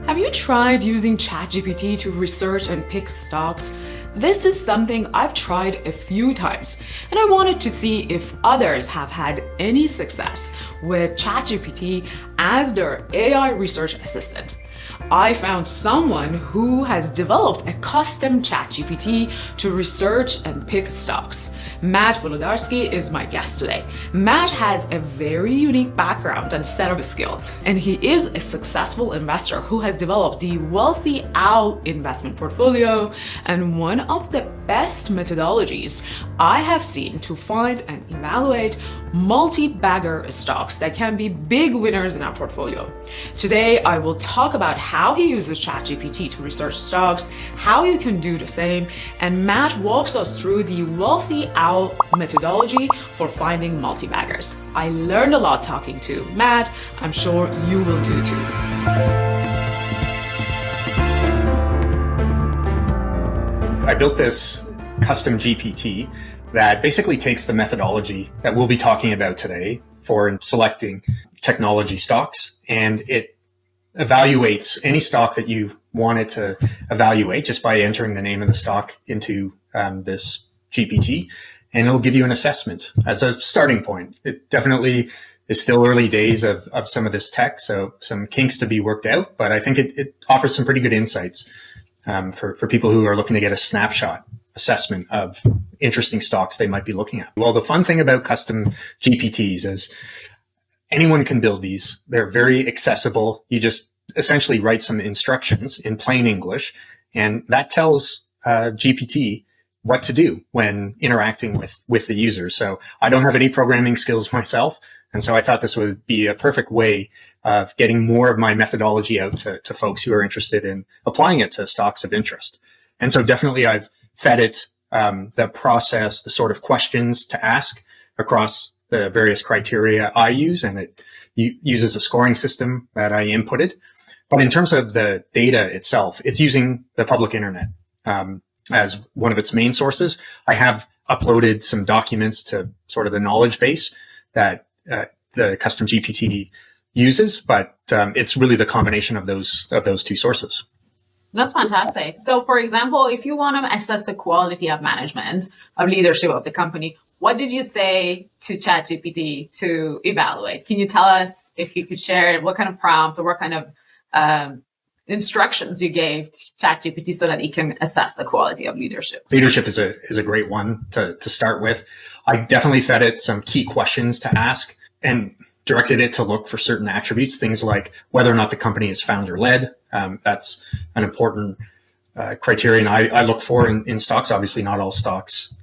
Have you tried using ChatGPT to research and pick stocks? This is something I've tried a few times, and I wanted to see if others have had any success with ChatGPT as their AI research assistant. I found someone who has developed a custom ChatGPT to research and pick stocks. Matt Wolodarsky is my guest today. Matt has a very unique background and set of skills, and he is a successful investor who has developed the Wealthy Owl investment portfolio and one of the best methodologies I have seen to find and evaluate multi-bagger stocks that can be big winners in our portfolio. Today, I will talk about how he uses ChatGPT to research stocks, how you can do the same, and Matt walks us through the Wealthy Owl methodology for finding multi-baggers. I learned a lot talking to Matt. I'm sure you will do too. I built this custom GPT that basically takes the methodology that we'll be talking about today for selecting technology stocks, and it evaluates any stock that you want it to evaluate just by entering the name of the stock into this GPT, and it'll give you an assessment as a starting point. It definitely is still early days of some of this tech, so some kinks to be worked out, but I think it offers some pretty good insights for people who are looking to get a snapshot assessment of interesting stocks they might be looking at. Well, the fun thing about custom GPTs is anyone can build these. They're very accessible. You just essentially write some instructions in plain English, and that tells GPT what to do when interacting with the user. So I don't have any programming skills myself, and so I thought this would be a perfect way of getting more of my methodology out to folks who are interested in applying it to stocks of interest. And so definitely I've fed it the process, the sort of questions to ask across the various criteria I use, and it uses a scoring system that I inputted. But in terms of the data itself, it's using the public internet as one of its main sources. I have uploaded some documents to sort of the knowledge base that the custom GPT uses, but it's really the combination of those two sources. That's fantastic. So, for example, if you want to assess the quality of management, of leadership of the company, what did you say to ChatGPT to evaluate? Can you tell us, if you could share, what kind of prompt or what kind of instructions you gave ChatGPT so that it can assess the quality of leadership? Leadership is a great one to start with. I definitely fed it some key questions to ask and directed it to look for certain attributes, things like whether or not the company is founder-led. That's an important criterion I look for in stocks. Obviously, not all stocks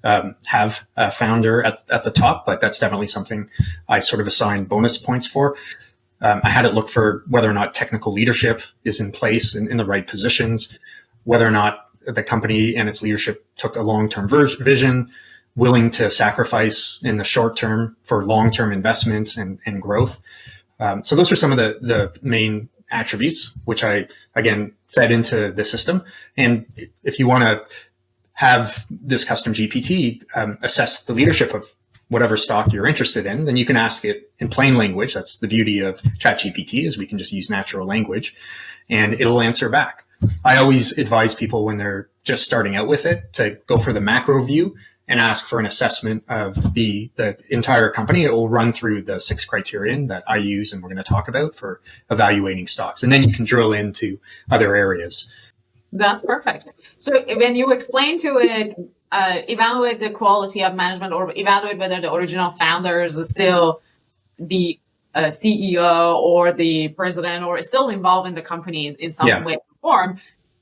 have a founder at the top, but that's definitely something I sort of assign bonus points for. I had it look for whether or not technical leadership is in place in the right positions, whether or not the company and its leadership took a long-term vision, willing to sacrifice in the short term for long-term investment and growth. So those are some of the main attributes, which I, again, fed into the system. And if you want to have this custom GPT assess the leadership of whatever stock you're interested in, then you can ask it in plain language. That's the beauty of ChatGPT, is we can just use natural language and it'll answer back. I always advise people when they're just starting out with it to go for the macro view and ask for an assessment of the entire company. It will run through the 6 criterion that I use and we're going to talk about for evaluating stocks. And then you can drill into other areas. That's perfect. So when you explain to it, evaluate the quality of management or evaluate whether the original founders are still the CEO or the president or is still involved in the company in some way or form,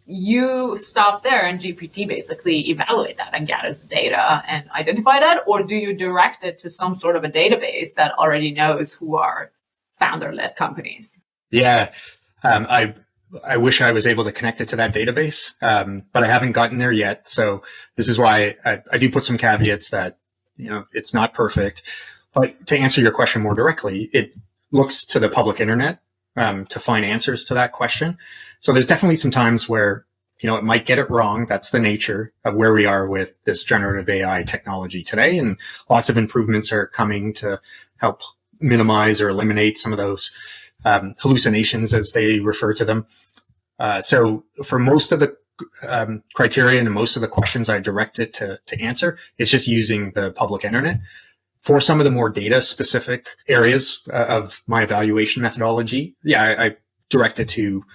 you stop there and GPT basically evaluate that and gathers data and identify that? Or do you direct it to some sort of a database that already knows who are founder-led companies? Yeah, I wish I was able to connect it to that database, but I haven't gotten there yet. So this is why I do put some caveats that, it's not perfect. But to answer your question more directly, it looks to the public internet to find answers to that question. So there's definitely some times where, it might get it wrong. That's the nature of where we are with this generative AI technology today. And lots of improvements are coming to help minimize or eliminate some of those hallucinations, as they refer to them. So for most of the criteria and most of the questions I direct it to answer, it's just using the public internet. For some of the more data specific areas of my evaluation methodology, I direct it to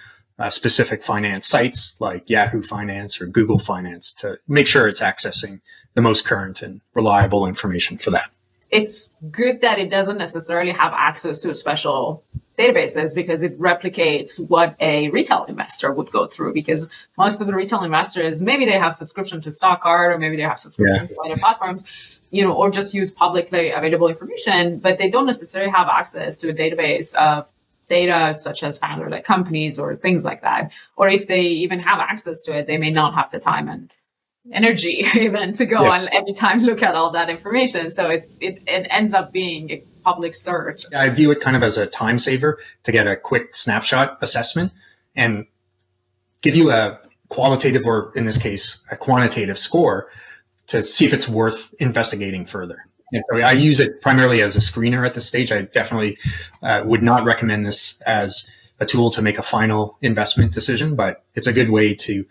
specific finance sites like Yahoo Finance or Google Finance to make sure it's accessing the most current and reliable information for that. It's good that it doesn't necessarily have access to special databases because it replicates what a retail investor would go through, because most of the retail investors, maybe they have subscription to StockCard or maybe they have subscription to other platforms, or just use publicly available information, but they don't necessarily have access to a database of data such as founder-led companies or things like that. Or if they even have access to it, they may not have the time and energy even to go and every time look at all that information. So it ends up being a public search. I view it kind of as a time saver to get a quick snapshot assessment and give you a qualitative, or in this case, a quantitative score to see if it's worth investigating further. And so I use it primarily as a screener at this stage. I definitely would not recommend this as a tool to make a final investment decision, but it's a good way to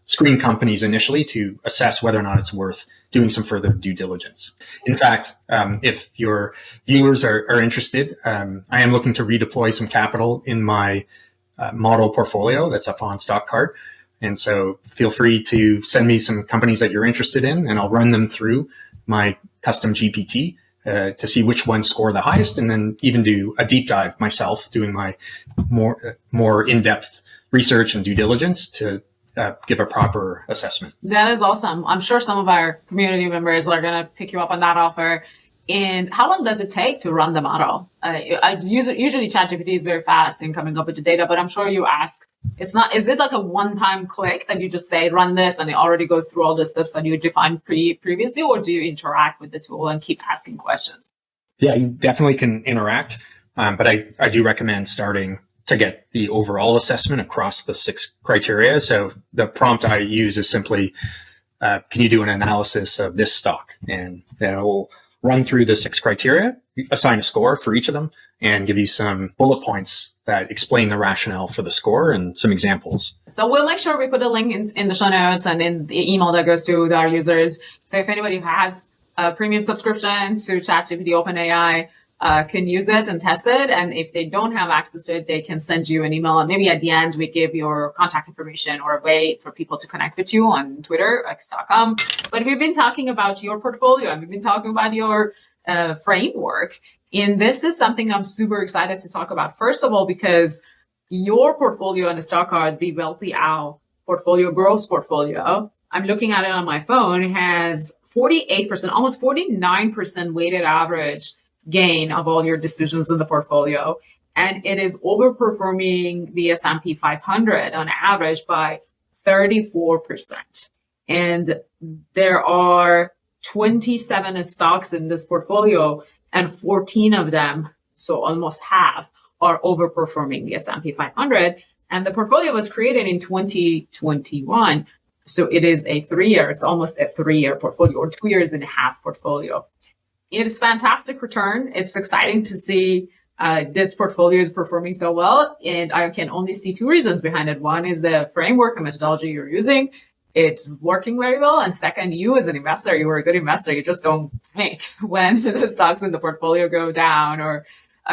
screen companies initially to assess whether or not it's worth doing some further due diligence. In fact, if your viewers are interested, I am looking to redeploy some capital in my model portfolio that's up on StockCard. And so feel free to send me some companies that you're interested in, and I'll run them through my custom GPT to see which ones score the highest, and then even do a deep dive myself, doing my more in-depth research and due diligence to give a proper assessment. That is awesome. I'm sure some of our community members are going to pick you up on that offer. And how long does it take to run the model? Usually ChatGPT is very fast in coming up with the data, but I'm sure you ask, is it like a one-time click that you just say, run this, and it already goes through all the steps that you defined previously, or do you interact with the tool and keep asking questions? Yeah, you definitely can interact, but I do recommend starting to get the overall assessment across the 6 criteria. So the prompt I use is simply, can you do an analysis of this stock? And then it will run through the 6 criteria, assign a score for each of them, and give you some bullet points that explain the rationale for the score and some examples. So we'll make sure we put a link in the show notes and in the email that goes to our users. So if anybody who has a premium subscription to ChatGPT OpenAI can use it and test it. And if they don't have access to it, they can send you an email. And maybe at the end, we give your contact information or a way for people to connect with you on Twitter, x.com. But we've been talking about your portfolio and we've been talking about your framework. And this is something I'm super excited to talk about. First of all, because your portfolio in the StockCard, the Wealthy Owl portfolio, growth portfolio, I'm looking at it on my phone, has 48%, almost 49% weighted average gain of all your decisions in the portfolio. And it is overperforming the S&P 500 on average by 34%. And there are 27 stocks in this portfolio, and 14 of them, so almost half, are overperforming the S&P 500. And the portfolio was created in 2021. So it is it's almost a 3-year portfolio, or 2 years and a half portfolio. It is fantastic return. It's exciting to see this portfolio is performing so well. And I can only see 2 reasons behind it. One is the framework and methodology you're using. It's working very well. And second, you as an investor, you are a good investor. You just don't panic when the stocks in the portfolio go down, or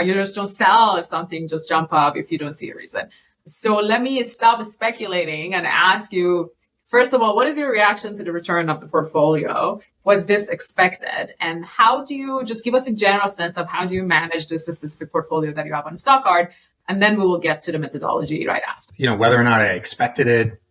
you just don't sell if something just jump up if you don't see a reason. So let me stop speculating and ask you, first of all, what is your reaction to the return of the portfolio? Was this expected? And how do you just give us a general sense of how do you manage this specific portfolio that you have on StockCard? And then we will get to the methodology right after. Whether or not I expected it,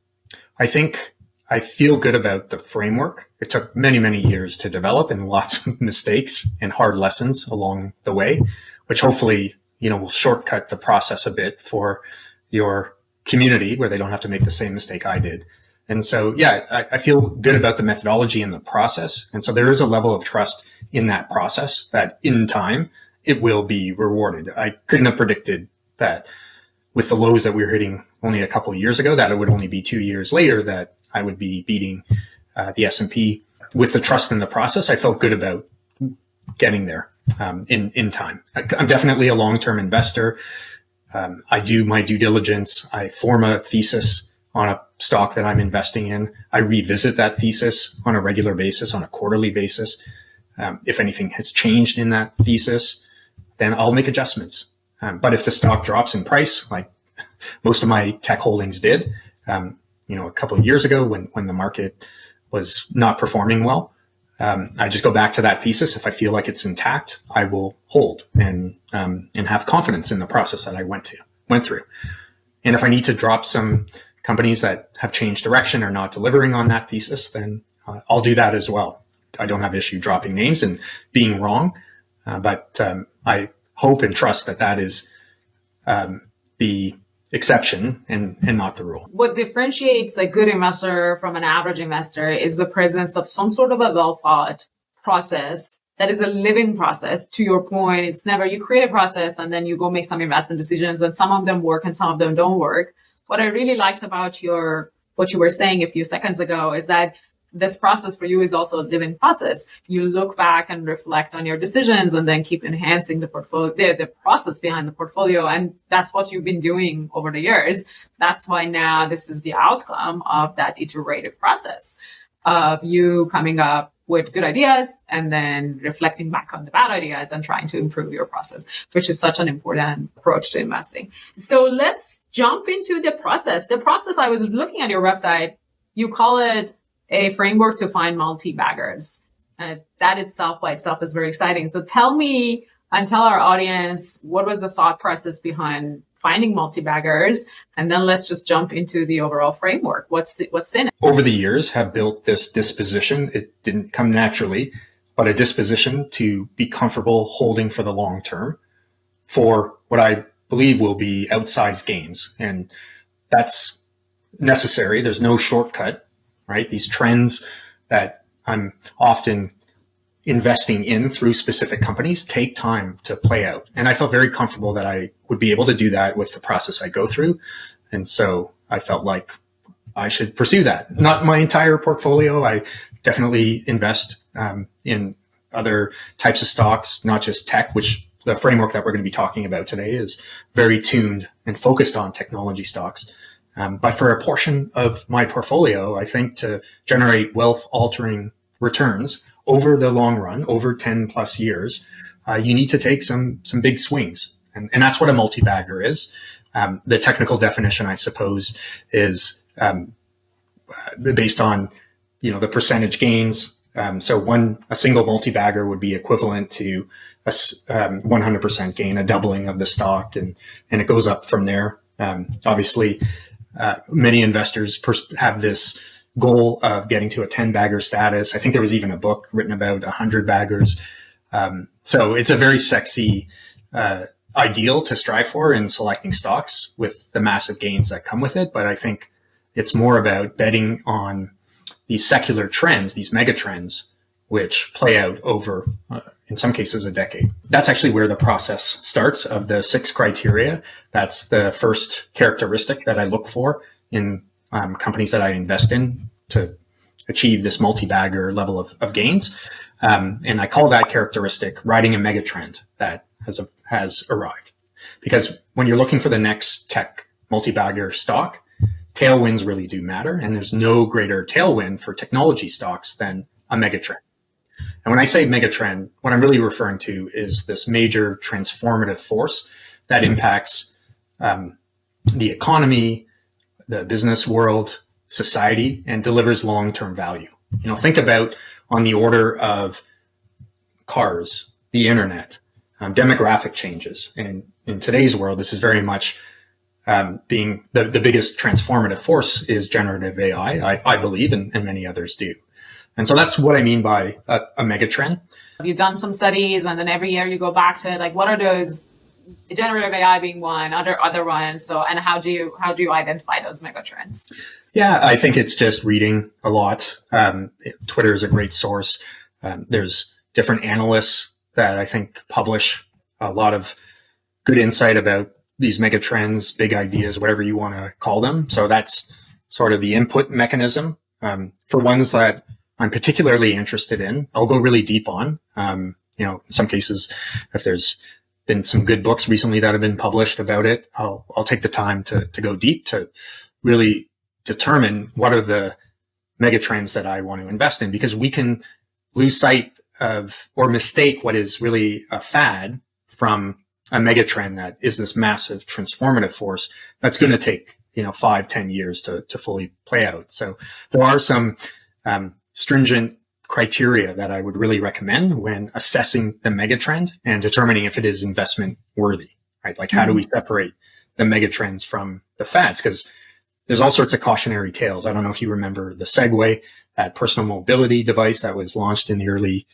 I think I feel good about the framework. It took many, many years to develop and lots of mistakes and hard lessons along the way, which hopefully, will shortcut the process a bit for your community where they don't have to make the same mistake I did. And so, I feel good about the methodology and the process. And so there is a level of trust in that process that in time, it will be rewarded. I couldn't have predicted that with the lows that we were hitting only a couple of years ago, that it would only be 2 years later that I would be beating the S&P. With the trust in the process, I felt good about getting there in time. I'm definitely a long-term investor. I do my due diligence. I form a thesis on a stock that I'm investing in. I revisit that thesis on a regular basis, on a quarterly basis. If anything has changed in that thesis, then I'll make adjustments. But if the stock drops in price, like most of my tech holdings did, a couple of years ago when the market was not performing well, I just go back to that thesis. If I feel like it's intact, I will hold and have confidence in the process that I went through. And if I need to drop some companies that have changed direction or not delivering on that thesis, then I'll do that as well. I don't have issue dropping names and being wrong, but I hope and trust that is the exception and not the rule. What differentiates a good investor from an average investor is the presence of some sort of a well-thought process that is a living process. To your point, it's never you create a process and then you go make some investment decisions, and some of them work and some of them don't work. What I really liked about what you were saying a few seconds ago is that this process for you is also a living process. You look back and reflect on your decisions and then keep enhancing the portfolio, the process behind the portfolio. And that's what you've been doing over the years. That's why now this is the outcome of that iterative process of you coming up with good ideas and then reflecting back on the bad ideas and trying to improve your process, which is such an important approach to investing. So let's jump into the process. The process, I was looking at your website, you call it a framework to find multi-baggers. That itself by itself is very exciting. So tell me and tell our audience, what was the thought process behind finding multi-baggers? And then let's just jump into the overall framework. What's in it? Over the years, have built this disposition. It didn't come naturally, but a disposition to be comfortable holding for the long term for what I believe will be outsized gains. And that's necessary. There's no shortcut. Right? These trends that I'm often investing in through specific companies take time to play out. And I felt very comfortable that I would be able to do that with the process I go through. And so I felt like I should pursue that. Not my entire portfolio. I definitely invest in other types of stocks, not just tech, which the framework that we're going to be talking about today is very tuned and focused on technology stocks. But for a portion of my portfolio, I think to generate wealth altering returns over the long run, over 10 plus years, you need to take some big swings. And that's what a multi-bagger is. The technical definition, I suppose, is based on, the percentage gains. So a single multi-bagger would be equivalent to a 100% gain, a doubling of the stock, and it goes up from there. Obviously, many investors have this goal of getting to a 10-bagger status. I think there was even a book written about 100 baggers. So it's a very sexy ideal to strive for in selecting stocks with the massive gains that come with it. But I think it's more about betting on these secular trends, these mega trends, which play out over, in some cases, a decade. That's actually where the process starts of the 6 criteria. That's the first characteristic that I look for in companies that I invest in to achieve this multi-bagger level of gains. And I call that characteristic riding a mega trend that has arrived. Because when you're looking for the next tech multi-bagger stock, tailwinds really do matter. And there's no greater tailwind for technology stocks than a mega trend. And when I say megatrend, what I'm really referring to is this major transformative force that impacts the economy, the business world, society, and delivers long-term value. Think about on the order of cars, the internet, demographic changes. And in today's world, this is very much being the biggest transformative force is generative AI, I believe, and many others do. And so that's what I mean by a mega trend. You've done some studies, and then every year you go back to like, what are those, generative AI being one, other ones. So, and how do you identify those mega trends? Yeah, I think it's just reading a lot. Twitter is a great source. There's different analysts that I think publish a lot of good insight about these mega trends, big ideas, whatever you want to call them. So that's sort of the input mechanism. For ones that I'm particularly interested in, I'll go really deep on. In some cases, if there's been some good books recently that have been published about it. I'll take the time to go deep to really determine what are the mega trends that I want to invest in, because we can lose sight of or mistake what is really a fad from a mega trend that is this massive transformative force that's going to take 5-10 years to fully play out. So there are some stringent criteria that I would really recommend when assessing the mega trend and determining if it is investment worthy, right? Like, how do we separate the mega trends from the fads? Because there's all sorts of cautionary tales. I don't know if you remember the Segway, that personal mobility device that was launched in the early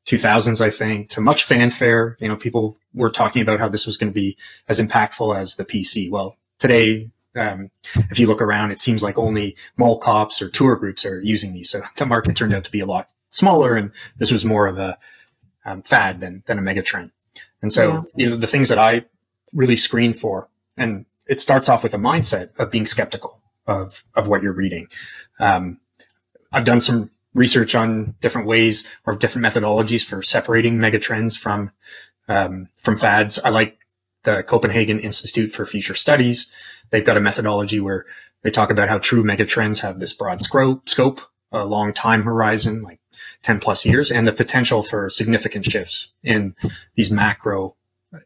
2000s, I think, to much fanfare. People were talking about how this was going to be as impactful as the PC. Well, today, if you look around, it seems like only mall cops or tour groups are using these. So the market turned out to be a lot smaller, and this was more of a fad than a mega trend. And so, the things that I really screen for, and it starts off with a mindset of being skeptical of what you're reading. I've done some research on different ways or different methodologies for separating mega trends from fads. I like the Copenhagen Institute for Future Studies. They've got a methodology where they talk about how true mega trends have this broad scope, a long time horizon, like 10 plus years, and the potential for significant shifts in these macro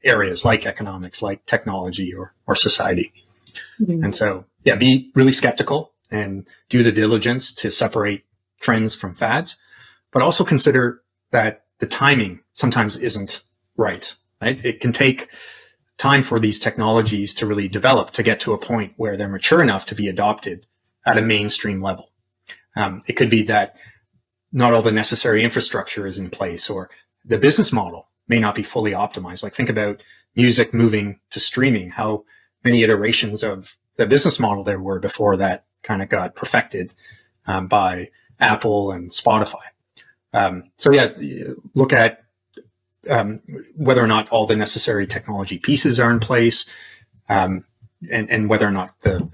areas like economics, like technology or society. And so, be really skeptical and do the diligence to separate trends from fads, but also consider that the timing sometimes isn't right? It can take time for these technologies to really develop, to get to a point where they're mature enough to be adopted at a mainstream level. It could be that not all the necessary infrastructure is in place, or the business model may not be fully optimized. Like, think about music moving to streaming, how many iterations of the business model there were before that kind of got perfected by Apple and Spotify. Look at whether or not all the necessary technology pieces are in place, and whether or not the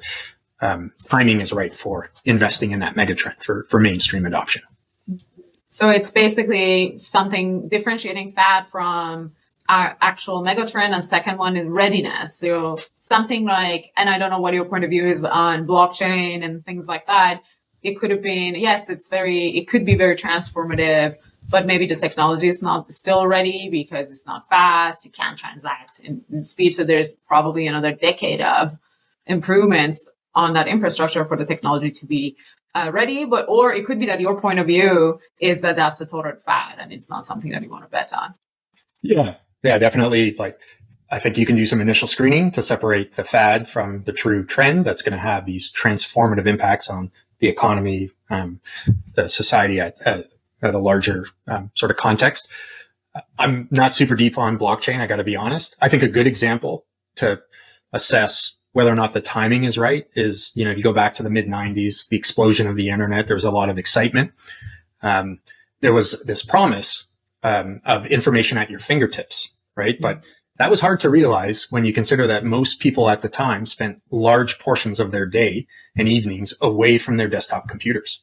timing is right for investing in that megatrend for mainstream adoption. So it's basically something differentiating fad from our actual megatrend, and second one is readiness. So something like, and I don't know what your point of view is on blockchain and things like that. It could have been, yes, it could be very transformative, but maybe the technology is not still ready because it's not fast. You can't transact in speed. So there's probably another decade of improvements on that infrastructure for the technology to be ready. Or it could be that your point of view is that that's a total fad and it's not something that you want to bet on. Yeah, definitely. Like, I think you can do some initial screening to separate the fad from the true trend that's going to have these transformative impacts on the economy, the society at a larger sort of context. I'm not super deep on blockchain, I got to be honest. I think a good example to assess whether or not the timing is right is, if you go back to the mid-90s, the explosion of the internet, there was a lot of excitement. There was this promise of information at your fingertips, right? But that was hard to realize when you consider that most people at the time spent large portions of their day and evenings away from their desktop computers.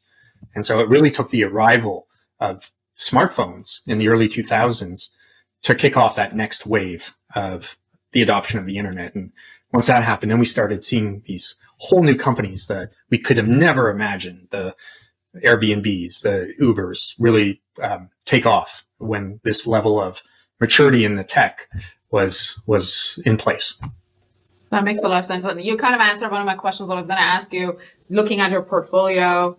And so it really took the arrival of smartphones in the early 2000s to kick off that next wave of the adoption of the internet. And once that happened, then we started seeing these whole new companies that we could have never imagined, the Airbnbs, the Ubers, really take off when this level of maturity in the tech was in place. That makes a lot of sense. You kind of answered one of my questions I was going to ask you. Looking at your portfolio,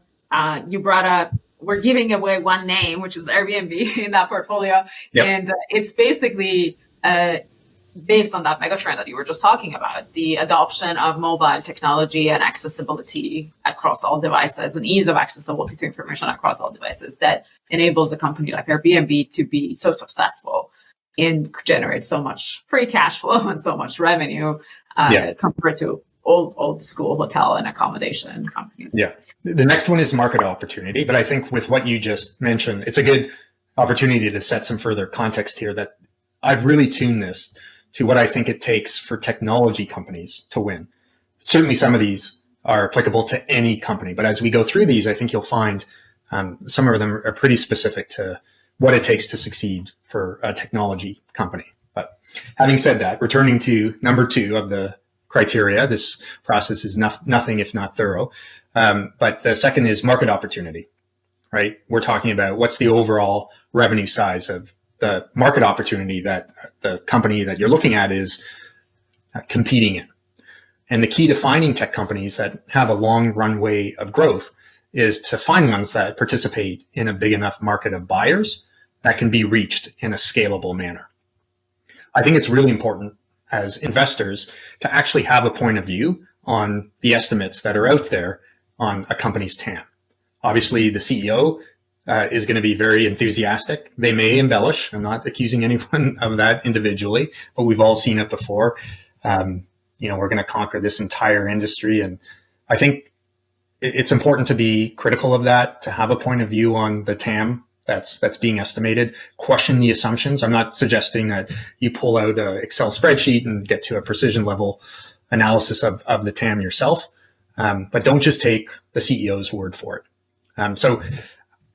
you brought up, we're giving away one name, which is Airbnb in that portfolio. Yep. And it's basically based on that megatrend that you were just talking about, the adoption of mobile technology and accessibility across all devices and ease of accessibility to information across all devices that enables a company like Airbnb to be so successful and generate so much free cash flow and so much revenue compared to old school hotel and accommodation companies. Yeah. The next one is market opportunity. But I think with what you just mentioned, it's a good opportunity to set some further context here that I've really tuned this to what I think it takes for technology companies to win. Certainly some of these are applicable to any company, but as we go through these, I think you'll find some of them are pretty specific to what it takes to succeed for a technology company. But Having said that, returning to number 2 of the criteria, this process is nothing if not thorough. But the second is market opportunity, right? We're talking about what's the overall revenue size of the market opportunity that the company that you're looking at is competing in. And the key to finding tech companies that have a long runway of growth is to find ones that participate in a big enough market of buyers that can be reached in a scalable manner. I think it's really important as investors to actually have a point of view on the estimates that are out there on a company's TAM. Obviously, the CEO is going to be very enthusiastic. They may embellish. I'm not accusing anyone of that individually, but we've all seen it before. We're going to conquer this entire industry. And I think it's important to be critical of that, to have a point of view on the TAM that's being estimated, question the assumptions. I'm not suggesting that you pull out an Excel spreadsheet and get to a precision level analysis of the TAM yourself, but don't just take the CEO's word for it. So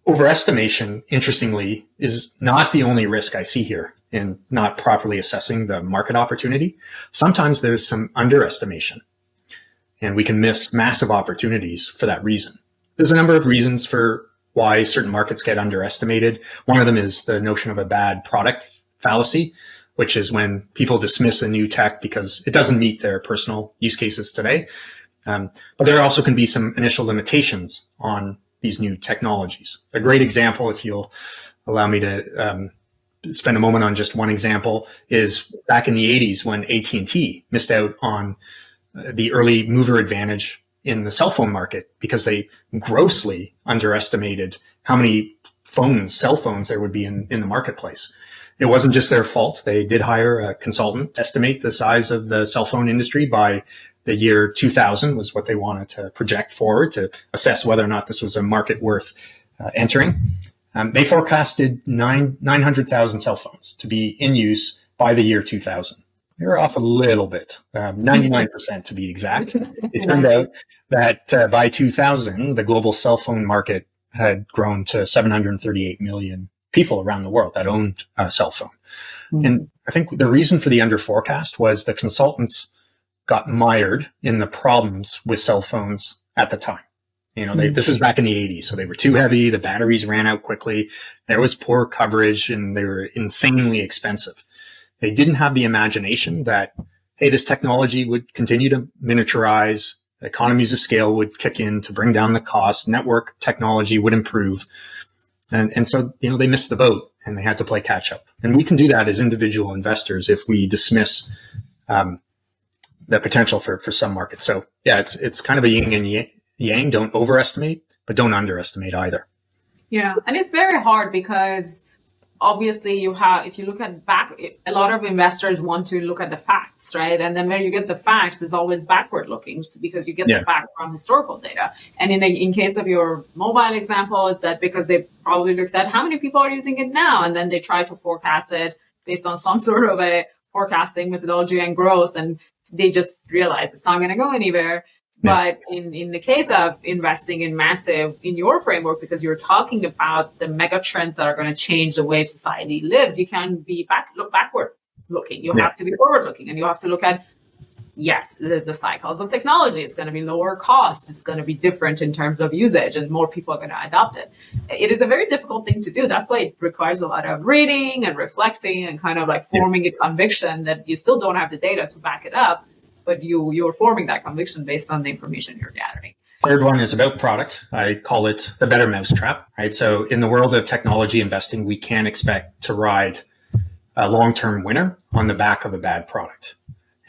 overestimation, interestingly, is not the only risk I see here in not properly assessing the market opportunity. Sometimes there's some underestimation, and we can miss massive opportunities for that reason. There's a number of reasons for why certain markets get underestimated. One of them is the notion of a bad product fallacy, which is when people dismiss a new tech because it doesn't meet their personal use cases today. But there also can be some initial limitations on these new technologies. A great example, if you'll allow me to spend a moment on just one example, is back in the 80s when AT&T missed out on the early mover advantage in the cell phone market because they grossly underestimated how many cell phones there would be in the marketplace. It wasn't just their fault. They did hire a consultant to estimate the size of the cell phone industry by the year 2000 was what they wanted to project forward to assess whether or not this was a market worth entering. They forecasted 900,000 cell phones to be in use by the year 2000. They were off a little bit, 99% to be exact. It turned out that by 2000, the global cell phone market had grown to 738 million people around the world that owned a cell phone. Mm-hmm. And I think the reason for the under forecast was the consultants got mired in the problems with cell phones at the time. This was back in the 80s, so they were too heavy. The batteries ran out quickly. There was poor coverage, and they were insanely expensive. They didn't have the imagination that, hey, this technology would continue to miniaturize, economies of scale would kick in to bring down the cost, network technology would improve. And so, they missed the boat and they had to play catch up. And we can do that as individual investors if we dismiss the potential for some markets. So yeah, it's kind of a yin and yang. Don't overestimate, but don't underestimate either. Yeah. And it's very hard because obviously if you look at back, a lot of investors want to look at the facts, right? And then when you get the facts, it's always backward looking because you get the fact from historical data. And in case of your mobile example, it's that because they probably looked at how many people are using it now, and then they try to forecast it based on some sort of a forecasting methodology and growth, and they just realize it's not going to go anywhere. But in the case of investing in massive, in your framework, because you're talking about the mega trends that are going to change the way society lives, you can't look backward looking. You have to be forward looking, and you have to look at, the cycles of technology. It's going to be lower cost. It's going to be different in terms of usage, and more people are going to adopt it. It is a very difficult thing to do. That's why it requires a lot of reading and reflecting and kind of like forming a conviction that you still don't have the data to back it up, but you're forming that conviction based on the information you're gathering. Third one is about product. I call it the better mousetrap, right? So in the world of technology investing, we can't expect to ride a long-term winner on the back of a bad product.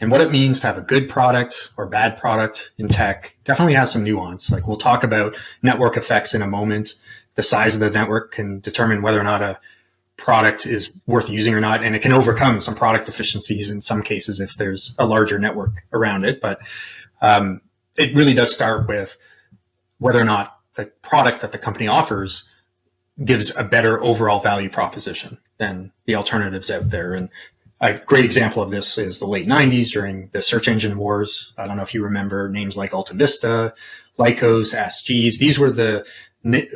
And what it means to have a good product or bad product in tech definitely has some nuance. Like we'll talk about network effects in a moment. The size of the network can determine whether or not a product is worth using or not, and it can overcome some product efficiencies in some cases if there's a larger network around it. But it really does start with whether or not the product that the company offers gives a better overall value proposition than the alternatives out there. And a great example of this is the late 90s during the search engine wars. I don't know if you remember names like AltaVista, Lycos, Ask Jeeves. These were the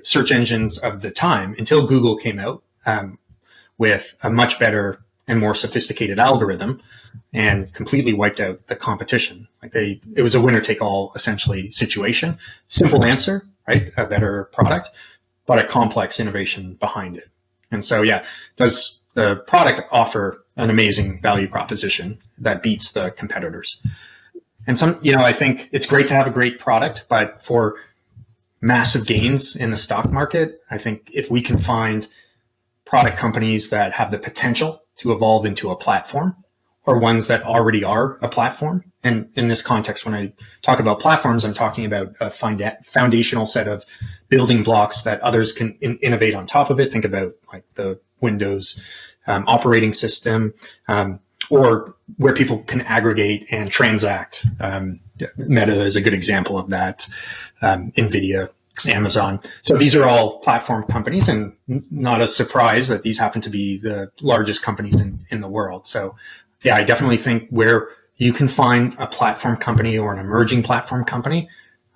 search engines of the time until Google came out with a much better and more sophisticated algorithm and completely wiped out the competition. It was a winner take all essentially situation. Simple answer, right? A better product, but a complex innovation behind it. And so, yeah, does the product offer an amazing value proposition that beats the competitors? And I think it's great to have a great product, but for massive gains in the stock market, I think if we can find product companies that have the potential to evolve into a platform, or ones that already are a platform. And in this context, when I talk about platforms, I'm talking about a foundational set of building blocks that others can innovate on top of it. Think about like the Windows operating system, or where people can aggregate and transact. Meta is a good example of that. NVIDIA, Amazon. So these are all platform companies, and not a surprise that these happen to be the largest companies in the world. So yeah, I definitely think where you can find a platform company or an emerging platform company,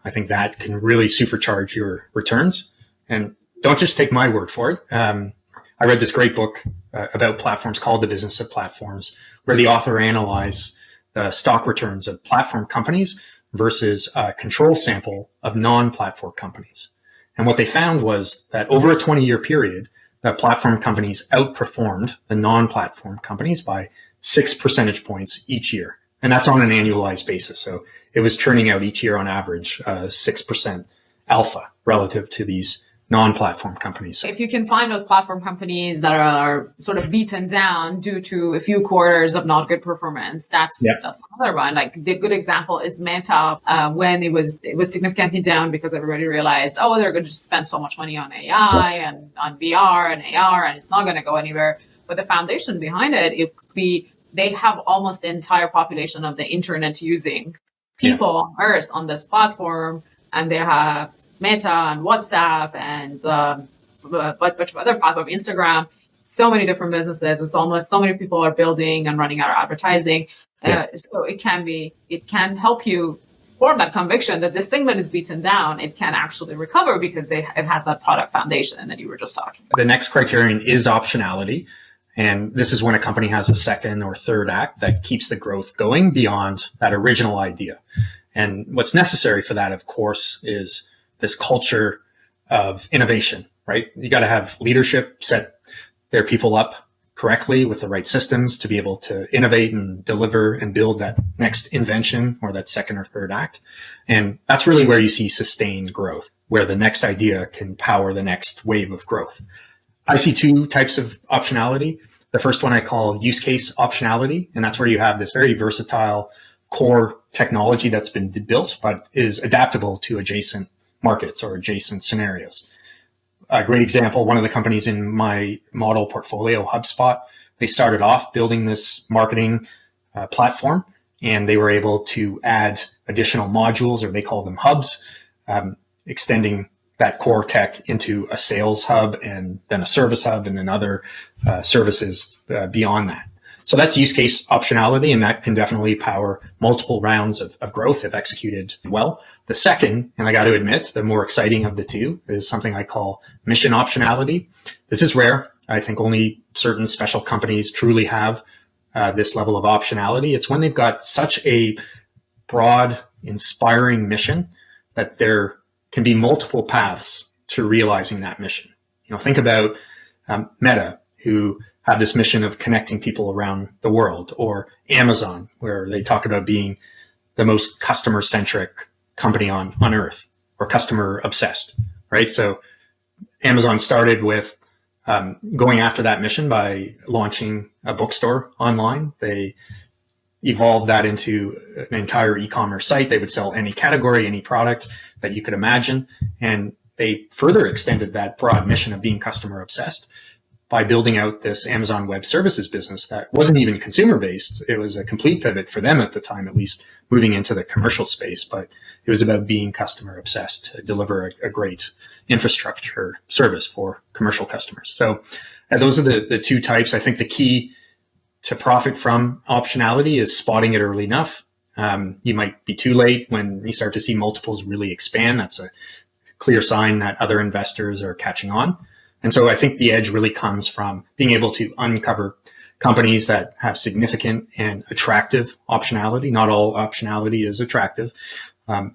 I think that can really supercharge your returns. And don't just take my word for it. I read this great book about platforms called The Business of Platforms, where the author analyzed the stock returns of platform companies versus a control sample of non-platform companies. And what they found was that over a 20-year period, the platform companies outperformed the non-platform companies by 6 percentage points each year. And that's on an annualized basis. So it was churning out each year on average 6% alpha relative to these non-platform companies. If you can find those platform companies that are sort of beaten down due to a few quarters of not good performance, that's another one. Like the good example is Meta, when it was significantly down because everybody realized, oh, they're going to spend so much money on AI and on VR and AR, and it's not going to go anywhere. But the foundation behind it could be they have almost the entire population of the internet using people on Earth on this platform, and they have Meta and WhatsApp and a bunch of other platforms, Instagram, so many different businesses. It's almost so many people are building and running our advertising. So it can help you form that conviction that this thing that is beaten down, it can actually recover because it has that product foundation that you were just talking about. The next criterion is optionality. And this is when a company has a second or third act that keeps the growth going beyond that original idea. And what's necessary for that, of course, is this culture of innovation, right? You got to have leadership set their people up correctly with the right systems to be able to innovate and deliver and build that next invention or that second or third act. And that's really where you see sustained growth, where the next idea can power the next wave of growth. I see two types of optionality. The first one I call use case optionality, and that's where you have this very versatile core technology that's been built, but is adaptable to adjacent markets or adjacent scenarios. A great example, one of the companies in my model portfolio, HubSpot, they started off building this marketing platform, and they were able to add additional modules, or they call them hubs, extending that core tech into a sales hub and then a service hub and then other services beyond that. So that's use case optionality, and that can definitely power multiple rounds of growth if executed well. The second, and I got to admit, the more exciting of the two, is something I call mission optionality. This is where I think only certain special companies truly have this level of optionality. It's when they've got such a broad, inspiring mission that there can be multiple paths to realizing that mission. Think about Meta, who have this mission of connecting people around the world, or Amazon, where they talk about being the most customer-centric company on earth, or customer obsessed, right? So Amazon started with going after that mission by launching a bookstore online. They evolved that into an entire e-commerce site. They would sell any category, any product that you could imagine. And they further extended that broad mission of being customer obsessed by building out this Amazon Web Services business that wasn't even consumer based. It was a complete pivot for them at the time, at least moving into the commercial space. But it was about being customer obsessed to deliver a great infrastructure service for commercial customers. So those are the two types. I think the key to profit from optionality is spotting it early enough. You might be too late when you start to see multiples really expand. That's a clear sign that other investors are catching on. And so I think the edge really comes from being able to uncover companies that have significant and attractive optionality. Not all optionality is attractive,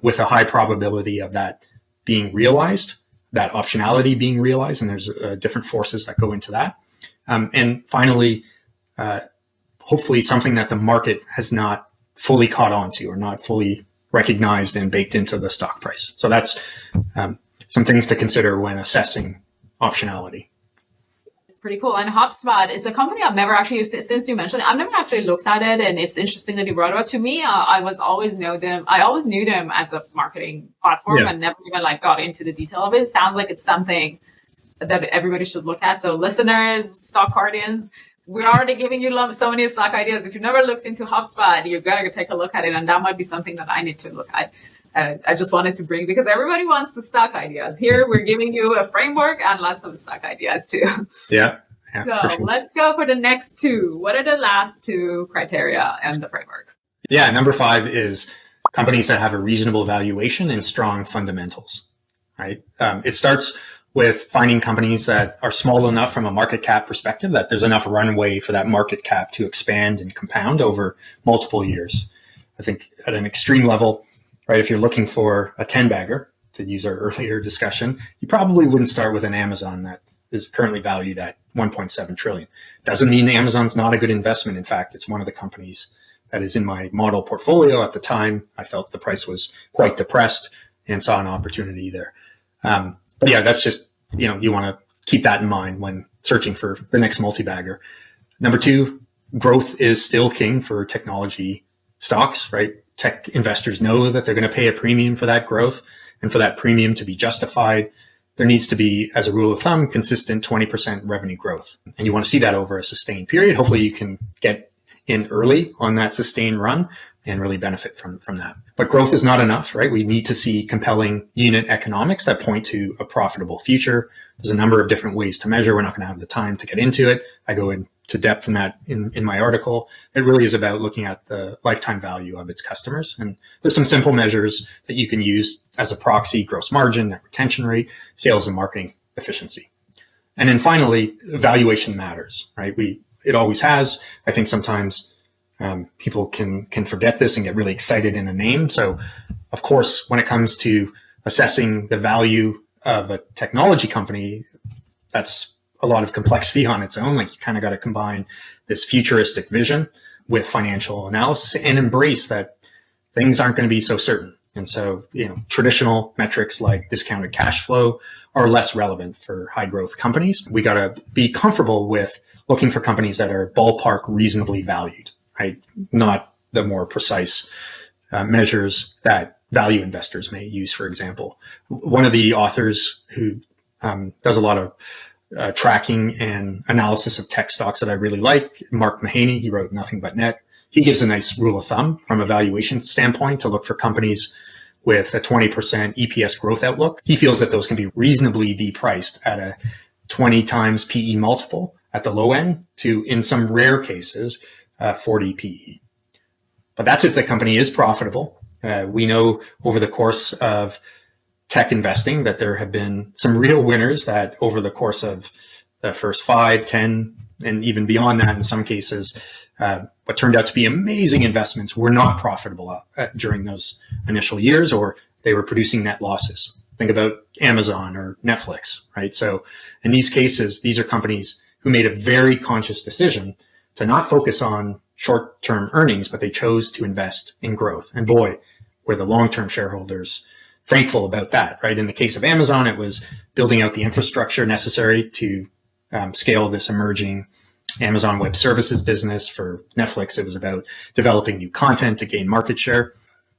with a high probability of that being realized, that optionality being realized, and there's different forces that go into that. And finally, hopefully something that the market has not fully caught on to or not fully recognized and baked into the stock price. So that's some things to consider when assessing optionality. Pretty cool. And HubSpot is a company I've never actually used it since you mentioned it. I've never actually looked at it, and it's interesting that you brought it up. To me, I always knew them as a marketing platform and never even like got into the detail of it. It sounds like it's something that everybody should look at. So listeners, stock guardians, we're already giving you so many stock ideas. If you've never looked into HubSpot, you gotta take a look at it, and that might be something that I need to look at. I just wanted to bring, because everybody wants the stock ideas. Here, we're giving you a framework and lots of stock ideas too. Yeah. So sure. Let's go for the next two. What are the last two criteria and the framework? Yeah, number 5 is companies that have a reasonable valuation and strong fundamentals, right? It starts with finding companies that are small enough from a market cap perspective that there's enough runway for that market cap to expand and compound over multiple years. I think at an extreme level, right, if you're looking for a 10-bagger, to use our earlier discussion, you probably wouldn't start with an Amazon that is currently valued at 1.7 trillion. Doesn't mean Amazon's not a good investment. In fact, it's one of the companies that is in my model portfolio at the time. I felt the price was quite depressed and saw an opportunity there. But yeah, that's just, you want to keep that in mind when searching for the next multi-bagger. Number 2, growth is still king for technology stocks, right? Tech investors know that they're going to pay a premium for that growth, and for that premium to be justified, there needs to be, as a rule of thumb, consistent 20% revenue growth. And you want to see that over a sustained period. Hopefully you can get in early on that sustained run and really benefit from that. But growth is not enough, right? We need to see compelling unit economics that point to a profitable future. There's a number of different ways to measure. We're not going to have the time to get into it. I go into depth in that in my article. It really is about looking at the lifetime value of its customers. And there's some simple measures that you can use as a proxy: gross margin, net retention rate, sales and marketing efficiency. And then finally, valuation matters, right? It always has. I think sometimes people can forget this and get really excited in a name. So of course, when it comes to assessing the value of a technology company, that's a lot of complexity on its own. Like, you kind of got to combine this futuristic vision with financial analysis and embrace that things aren't going to be so certain. And so, traditional metrics like discounted cash flow are less relevant for high growth companies. We got to be comfortable with looking for companies that are ballpark reasonably valued, right? Not the more precise measures that value investors may use, for example. One of the authors who does a lot of tracking and analysis of tech stocks that I really like, Mark Mahaney, he wrote Nothing But Net. He gives a nice rule of thumb from a valuation standpoint to look for companies with a 20% EPS growth outlook. He feels that those can be reasonably be priced at a 20 times PE multiple at the low end to, in some rare cases, 40 PE. But that's if the company is profitable. We know over the course of tech investing that there have been some real winners that over the course of the first 5, 10, and even beyond that in some cases, what turned out to be amazing investments were not profitable during those initial years, or they were producing net losses. Think about Amazon or Netflix, right? So in these cases, these are companies who made a very conscious decision to not focus on short-term earnings, but they chose to invest in growth. And boy, were the long-term shareholders thankful about that, right? In the case of Amazon, it was building out the infrastructure necessary to scale this emerging Amazon Web Services business. For Netflix, it was about developing new content to gain market share.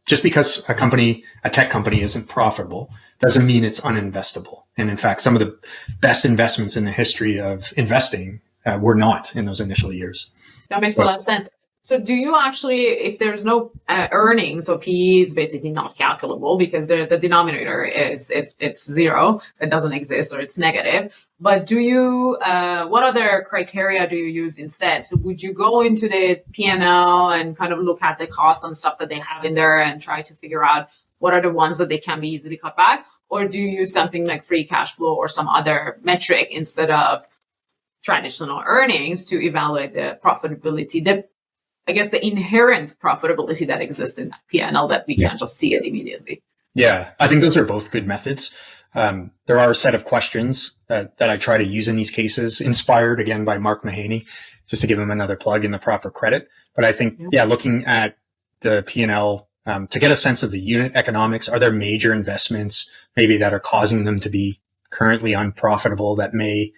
Just because a tech company isn't profitable doesn't mean it's uninvestable. And in fact, some of the best investments in the history of investing were not in those initial years. That makes a lot of sense. So do you actually, if there's no earnings, so PE is basically not calculable because the denominator it's zero, it doesn't exist, or it's negative. But do you, what other criteria do you use instead? So would you go into the P&L and kind of look at the cost and stuff that they have in there and try to figure out what are the ones that they can be easily cut back? Or do you use something like free cash flow or some other metric instead of traditional earnings to evaluate the profitability, the inherent profitability that exists in that P&L that we can't just see it immediately. Yeah, I think those are both good methods. There are a set of questions that I try to use in these cases, inspired again by Mark Mahaney, just to give him another plug in the proper credit. But I think, looking at the P&L to get a sense of the unit economics, are there major investments maybe that are causing them to be currently unprofitable that may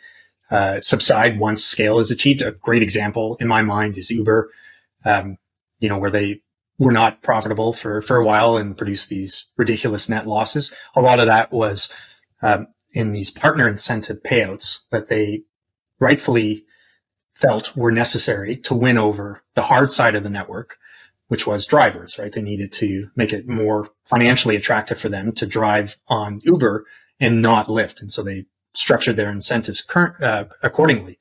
subside once scale is achieved? A great example in my mind is Uber, where they were not profitable for a while and produced these ridiculous net losses. A lot of that was in these partner incentive payouts that they rightfully felt were necessary to win over the hard side of the network, which was drivers, right? They needed to make it more financially attractive for them to drive on Uber and not Lyft. And so they structured their incentives accordingly.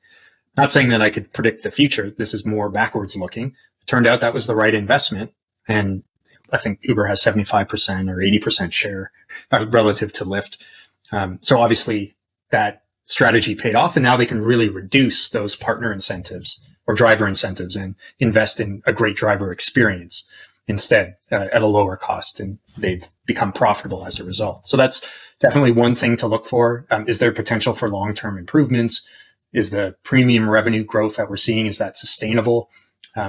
Not saying that I could predict the future. This is more backwards looking. It turned out that was the right investment. And I think Uber has 75% or 80% share relative to Lyft. So obviously that strategy paid off, and now they can really reduce those partner incentives or driver incentives and invest in a great driver experience instead at a lower cost. And they've become profitable as a result. So that's definitely one thing to look for. Is there potential for long-term improvements? Is the premium revenue growth that we're seeing, is that sustainable?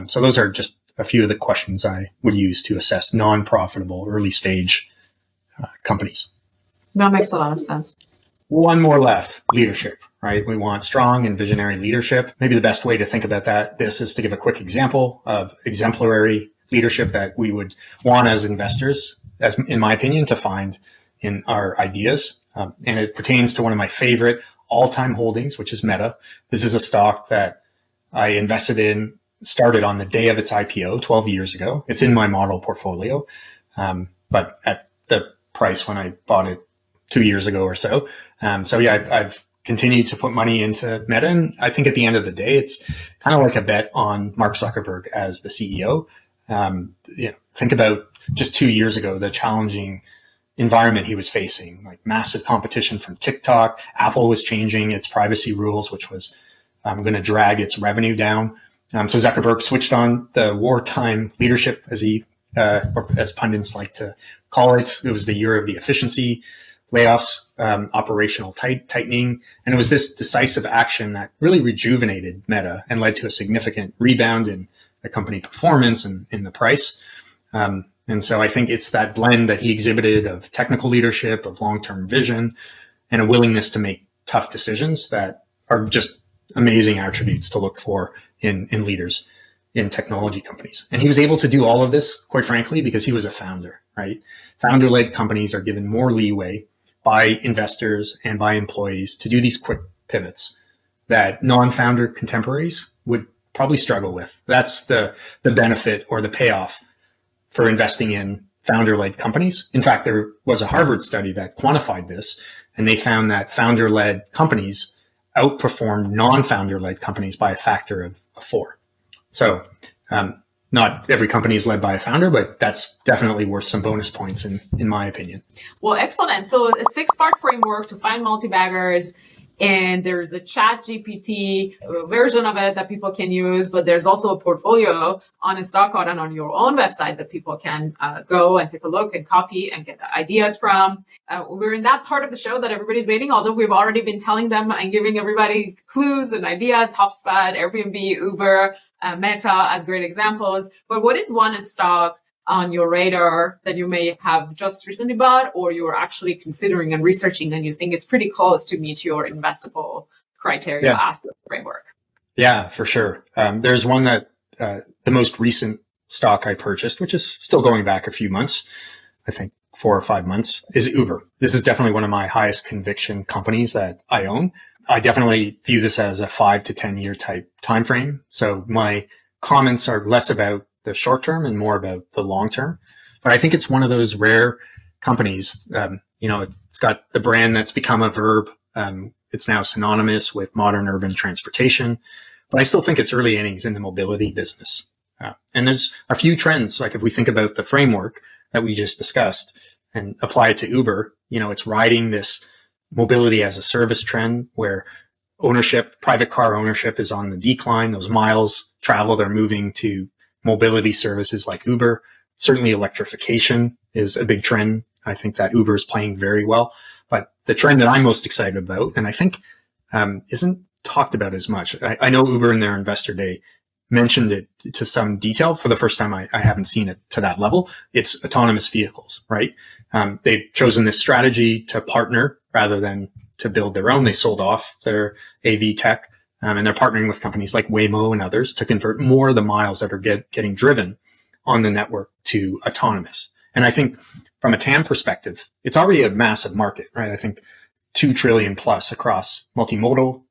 So those are just a few of the questions I would use to assess non-profitable early stage companies. That makes a lot of sense. One more left, leadership, right? We want strong and visionary leadership. Maybe the best way to think about this is to give a quick example of exemplary leadership that we would want as investors, as in my opinion, to find in our ideas. And it pertains to one of my favorite all-time holdings, which is Meta. This is a stock that I invested in, started on the day of its IPO 12 years ago. It's in my model portfolio, but at the price when I bought it 2 years ago or so. I've continued to put money into Meta. And I think at the end of the day, it's kind of like a bet on Mark Zuckerberg as the CEO. Think about just 2 years ago, the challenging environment he was facing, like massive competition from TikTok. Apple was changing its privacy rules, which was going to drag its revenue down. So Zuckerberg switched on the wartime leadership, or as pundits like to call it. It was the year of the efficiency, layoffs, operational tightening. And it was this decisive action that really rejuvenated Meta and led to a significant rebound in the company performance and in the price. And so I think it's that blend that he exhibited of technical leadership, of long-term vision, and a willingness to make tough decisions that are just amazing attributes to look for in leaders in technology companies. And he was able to do all of this, quite frankly, because he was a founder, right? Founder-led companies are given more leeway by investors and by employees to do these quick pivots that non-founder contemporaries would probably struggle with. That's the benefit or the payoff for investing in founder-led companies. In fact, there was a Harvard study that quantified this, and they found that founder-led companies outperformed non-founder-led companies by a factor of 4. So not every company is led by a founder, but that's definitely worth some bonus points in my opinion. Well, excellent. So a 6-part framework to find multi-baggers. And there's a ChatGPT version of it that people can use, but there's also a portfolio on a Stockout and on your own website that people can go and take a look and copy and get ideas from. We're in that part of the show that everybody's waiting, although we've already been telling them and giving everybody clues and ideas, HubSpot, Airbnb, Uber, Meta as great examples. But what is one stock on your radar that you may have just recently bought or you're actually considering and researching and you think is pretty close to meet your investable criteria aspect framework? Yeah, for sure. There's one that the most recent stock I purchased, which is still going back a few months, I think 4 or 5 months, is Uber. This is definitely one of my highest conviction companies that I own. I definitely view this as a 5 to 10 year type time frame. So my comments are less about the short term and more about the long term. But I think it's one of those rare companies. It's got the brand that's become a verb. It's now synonymous with modern urban transportation. But I still think it's early innings in the mobility business. And there's a few trends. Like if we think about the framework that we just discussed and apply it to Uber, it's riding this mobility as a service trend where ownership, private car ownership is on the decline. Those miles traveled are moving to mobility services like Uber. Certainly electrification is a big trend. I think that Uber is playing very well. But the trend that I'm most excited about, and I think isn't talked about as much. I know Uber in their investor day mentioned it to some detail. For the first time, I haven't seen it to that level. It's autonomous vehicles, right? They've chosen this strategy to partner rather than to build their own. They sold off their AV tech, and they're partnering with companies like Waymo and others to convert more of the miles that are getting driven on the network to autonomous. And I think from a TAM perspective, it's already a massive market, right? I think 2 trillion plus across multimodal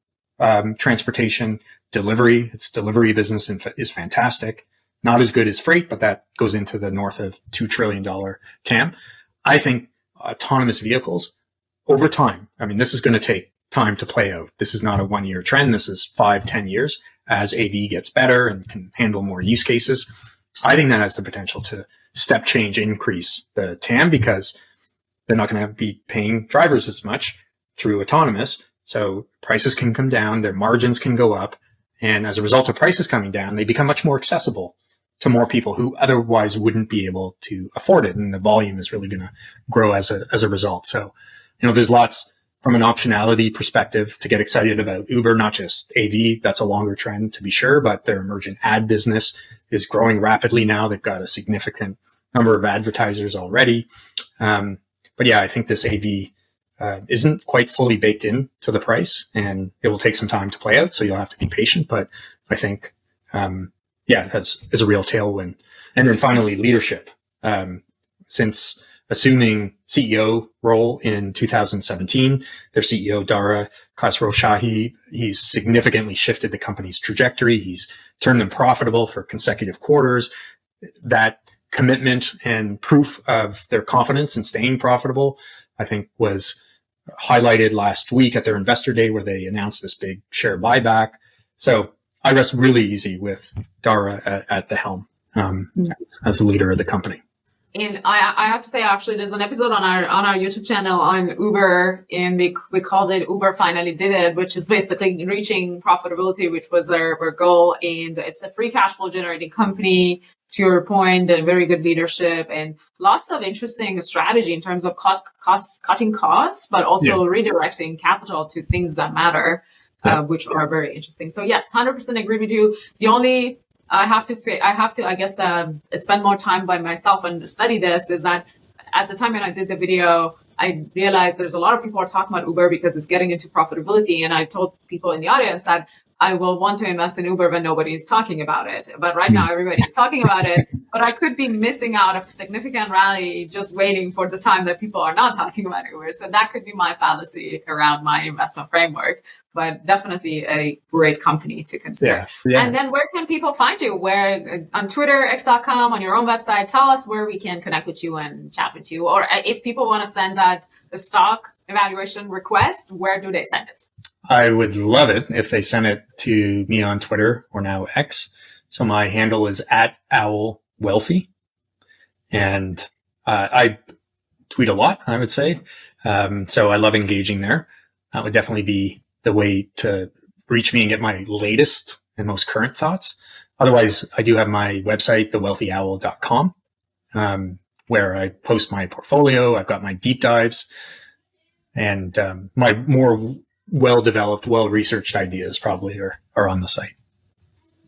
transportation, delivery. Its delivery business is fantastic. Not as good as freight, but that goes into the north of $2 trillion TAM. I think autonomous vehicles over time, I mean, this is going to take time to play out. This is not a 1-year trend. This is 5-10 years as AV gets better and can handle more use cases. I think that has the potential to step change increase the TAM because they're not going to be paying drivers as much through autonomous. So prices can come down, their margins can go up. And as a result of prices coming down, they become much more accessible to more people who otherwise wouldn't be able to afford it. And the volume is really going to grow as a result. So, there's lots from an optionality perspective to get excited about Uber, not just AV. That's a longer trend to be sure, but their emergent ad business is growing rapidly now. They've got a significant number of advertisers already. But yeah, I think this AV isn't quite fully baked in to the price, and it will take some time to play out. So you'll have to be patient. But I think, it is a real tailwind. And then finally, leadership. Since assuming CEO role in 2017, their CEO, Dara Khosrowshahi, he's significantly shifted the company's trajectory. He's turned them profitable for consecutive quarters. That commitment and proof of their confidence in staying profitable, I think, was highlighted last week at their investor day where they announced this big share buyback. So I rest really easy with Dara at the helm as the leader of the company. And I have to say, actually, there's an episode on our YouTube channel on Uber, and we called it Uber Finally Did It, which is basically reaching profitability, which was their goal. And it's a free cash flow generating company, to your point, and very good leadership and lots of interesting strategy in terms of cutting costs, but also redirecting capital to things that matter, which are very interesting. So yes, 100% agree with you. The only I have to, I guess, spend more time by myself and study this is that at the time when I did the video, I realized there's a lot of people are talking about Uber because it's getting into profitability. And I told people in the audience that I will want to invest in Uber when nobody is talking about it. But right now, everybody's talking about it. But I could be missing out a significant rally just waiting for the time that people are not talking about Uber. So that could be my fallacy around my investment framework. But definitely a great company to consider. Yeah. And then where can people find you? Where on Twitter, x.com, on your own website? Tell us where we can connect with you and chat with you. Or if people want to send that the stock evaluation request, where do they send it? I would love it if they sent it to me on Twitter, or now X. So my handle is @OwlWealthy. And I tweet a lot, I would say. So I love engaging there. That would definitely be the way to reach me and get my latest and most current thoughts. Otherwise, I do have my website, thewealthyowl.com, where I post my portfolio. I've got my deep dives and my more well-developed, well-researched ideas probably are on the site.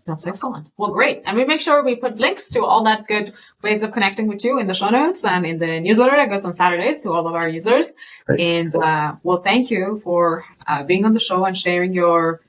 That's excellent. Well, great. And we make sure we put links to all that good ways of connecting with you in the show notes and in the newsletter that goes on Saturdays to all of our users. Great. And well, thank you for being on the show and sharing your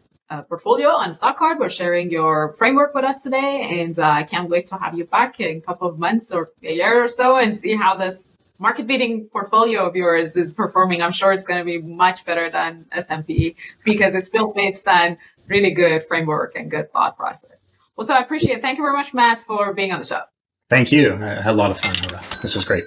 portfolio on Stock Card. We're sharing your framework with us today. And I can't wait to have you back in a couple of months or a year or so and see how this market-beating portfolio of yours is performing. I'm sure it's going to be much better than S&P because it's built based on really good framework and good thought process. Well, so I appreciate it. Thank you very much, Matt, for being on the show. Thank you. I had a lot of fun. This was great.